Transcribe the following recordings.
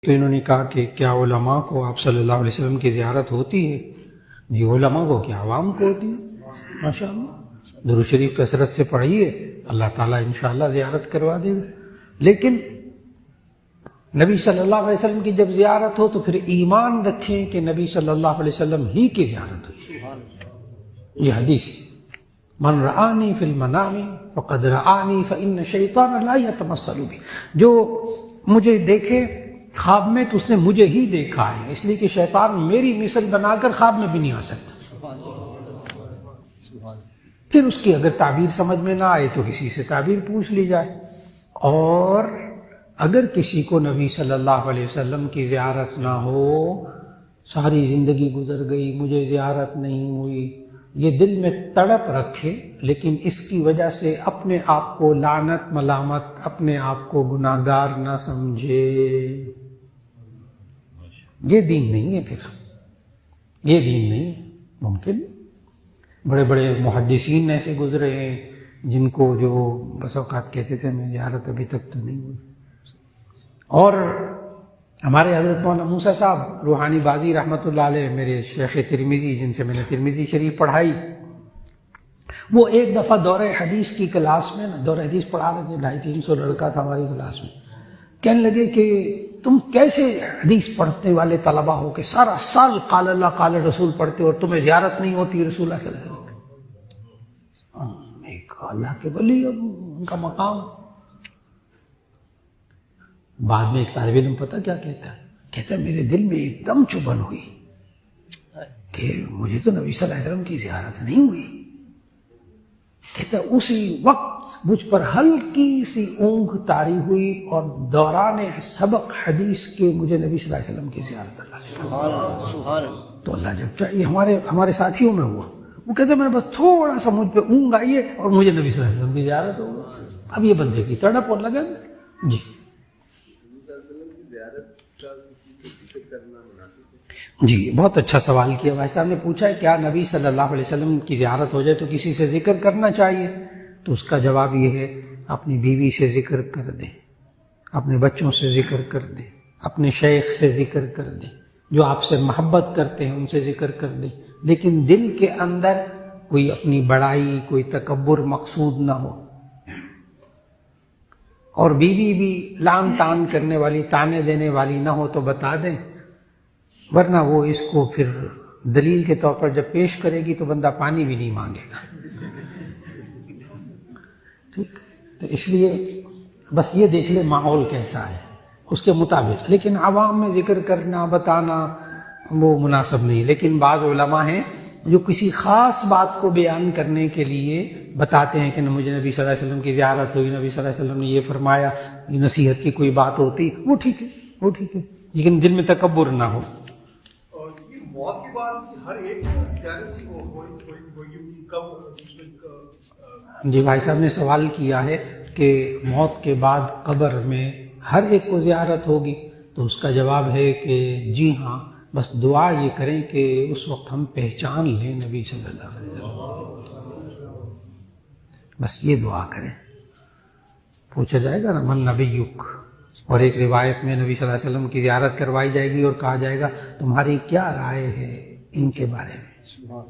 تو انہوں نے کہا کہ کیا علماء کو آپ صلی اللہ علیہ وسلم کی زیارت ہوتی ہے؟ جی علماء کو کیا عوام کو ہوتی ہے؟ ماشاءاللہ درود شریف کثرت سے پڑھیے، اللہ تعالیٰ انشاءاللہ زیارت کروا دے گا۔ لیکن نبی صلی اللہ علیہ وسلم کی جب زیارت ہو تو پھر ایمان رکھیں کہ نبی صلی اللہ علیہ وسلم ہی کی زیارت ہوئی۔ یہ حدیث ہے، من رآنی فی المنام فقد رآنی فإن الشیطان لا یتمثل بی، جو مجھے دیکھے خواب میں تو اس نے مجھے ہی دیکھا ہے، اس لیے کہ شیطان میری مثل بنا کر خواب میں بھی نہیں آ سکتا۔ پھر اس کی اگر تعبیر سمجھ میں نہ آئے تو کسی سے تعبیر پوچھ لی جائے۔ اور اگر کسی کو نبی صلی اللہ علیہ وسلم کی زیارت نہ ہو، ساری زندگی گزر گئی مجھے زیارت نہیں ہوئی، یہ دل میں تڑپ رکھے لیکن اس کی وجہ سے اپنے آپ کو لعنت ملامت، اپنے آپ کو گناہگار نہ سمجھے، یہ دین نہیں ہے۔ پھر یہ دین نہیں ہے۔ ممکن بڑے بڑے محدثین ایسے گزرے ہیں جن کو جو بس اوقات کہتے تھے میں زیارت ابھی تک تو نہیں ہوئی۔ اور ہمارے حضرت مولانا موسیٰ صاحب روحانی بازی رحمۃ اللہ علیہ، میرے شیخ ترمذی جن سے میں نے ترمذی شریف پڑھائی، وہ ایک دفعہ دورہ حدیث کی کلاس میں دورہ حدیث پڑھا رہے تھے، 250-300 لڑکا تھا ہماری کلاس میں، کہنے لگے کہ تم کیسے حدیث پڑھنے والے طلبہ ہو کہ سارا سال قال اللہ قال رسول پڑھتے اور تمہیں زیارت نہیں ہوتی رسول اللہ صلی اللہ علیہ وسلم کی؟ میں کہا اللہ کے ولی، اب ان کا مقام۔ بعد میں ایک طالب علم پتہ کیا کہتا ہے، کہتا ہے میرے دل میں ایک دم چبھن ہوئی کہ مجھے تو نبی صلی اللہ علیہ وسلم کی زیارت نہیں ہوئی۔ کہتا ہے اسی وقت مجھ پر ہلکی سی اونگ طاری ہوئی اور دوران سبق حدیث کے مجھے نبی صلی اللہ علیہ وسلم کی زیارت تو اللہ جب چاہیے ہمارے ساتھیوں میں ہوا، وہ کہتے ہیں میں بس تھوڑا سا مجھ پہ اونگ آئی ہے اور مجھے نبی صلی اللہ علیہ وسلم کی زیارت ہو گئی۔ اب یہ بندے کی تڑپ اور لگا جی۔ جی بہت اچھا سوال کیا بھائی صاحب نے، پوچھا ہے کیا نبی صلی اللہ علیہ وسلم کی زیارت ہو جائے تو کسی سے ذکر کرنا چاہیے؟ تو اس کا جواب یہ ہے اپنی بیوی سے ذکر کر دیں، اپنے بچوں سے ذکر کر دیں، اپنے شیخ سے ذکر کر دیں، جو آپ سے محبت کرتے ہیں ان سے ذکر کر دیں، لیکن دل کے اندر کوئی اپنی بڑائی کوئی تکبر مقصود نہ ہو۔ اور بیوی بھی لان تان کرنے والی تانے دینے والی نہ ہو تو بتا دیں، ورنہ وہ اس کو پھر دلیل کے طور پر جب پیش کرے گی تو بندہ پانی بھی نہیں مانگے گا۔ ٹھیک، تو اس لیے بس یہ دیکھ لے ماحول کیسا ہے اس کے مطابق، لیکن عوام میں ذکر کرنا بتانا وہ مناسب نہیں۔ لیکن بعض علماء ہیں جو کسی خاص بات کو بیان کرنے کے لیے بتاتے ہیں کہ مجھے نبی صلی اللہ علیہ وسلم کی زیارت ہوئی، نبی صلی اللہ علیہ وسلم نے یہ فرمایا، نصیحت کی کوئی بات ہوتی، وہ ٹھیک ہے، وہ ٹھیک ہے، لیکن دل میں تکبر نہ ہو۔ موت کے بعد ہر ایک جی بھائی صاحب نے سوال کیا ہے کہ موت کے بعد قبر میں ہر ایک کو زیارت ہوگی، تو اس کا جواب ہے کہ جی ہاں، بس دعا یہ کریں کہ اس وقت ہم پہچان لیں نبی صلی اللہ علیہ وسلم، بس یہ دعا کریں۔ پوچھا جائے گا نا من نبیک، اور ایک روایت میں نبی صلی اللہ علیہ وسلم کی زیارت کروائی جائے گی اور کہا جائے گا تمہاری کیا رائے ہے ان کے بارے میں۔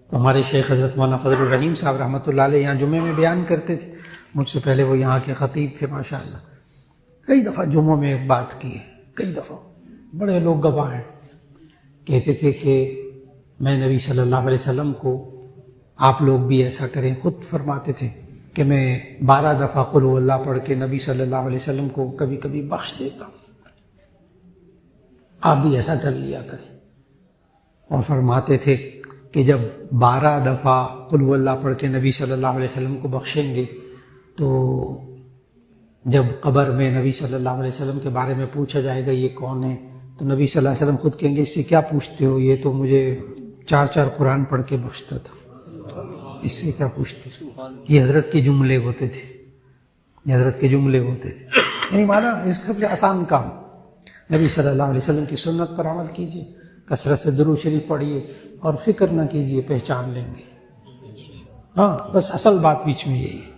تو ہمارے شیخ حضرت مولانا فضل الرحیم صاحب رحمۃ اللہ علیہ یہاں جمعے میں بیان کرتے تھے، مجھ سے پہلے وہ یہاں کے خطیب تھے ماشاءاللہ، کئی دفعہ جمعوں میں ایک بات کی ہے، کئی دفعہ بڑے لوگ گواہ ہیں، کہتے تھے کہ میں نبی صلی اللہ علیہ وسلم کو، آپ لوگ بھی ایسا کریں، خود فرماتے تھے کہ میں 12 دفعہ قل هو اللہ پڑھ کے نبی صلی اللہ علیہ وسلم کو کبھی کبھی بخش دیتا ہوں، آپ بھی ایسا کر لیا کریں۔ اور فرماتے تھے کہ جب 12 دفعہ قل هو اللہ پڑھ کے نبی صلی اللہ علیہ وسلم کو بخشیں گے تو جب قبر میں نبی صلی اللہ علیہ وسلم کے بارے میں پوچھا جائے گا یہ کون ہے، تو نبی صلی اللہ علیہ وسلم خود کہیں گے اس سے کیا پوچھتے ہو، یہ تو مجھے 4 قرآن پڑھ کے بخشتا تھا، اس سے کیا پوچھتے۔ یہ حضرت کے جملے ہوتے تھے، یہ حضرت کے جملے ہوتے تھے، یعنی مانا اس کا آسان کام، نبی صلی اللہ علیہ وسلم کی سنت پر عمل کیجیے، کثرت سے درود شریف پڑھیے اور فکر نہ کیجیے، پہچان لیں گے۔ ہاں بس اصل بات بیچ میں یہی ہے۔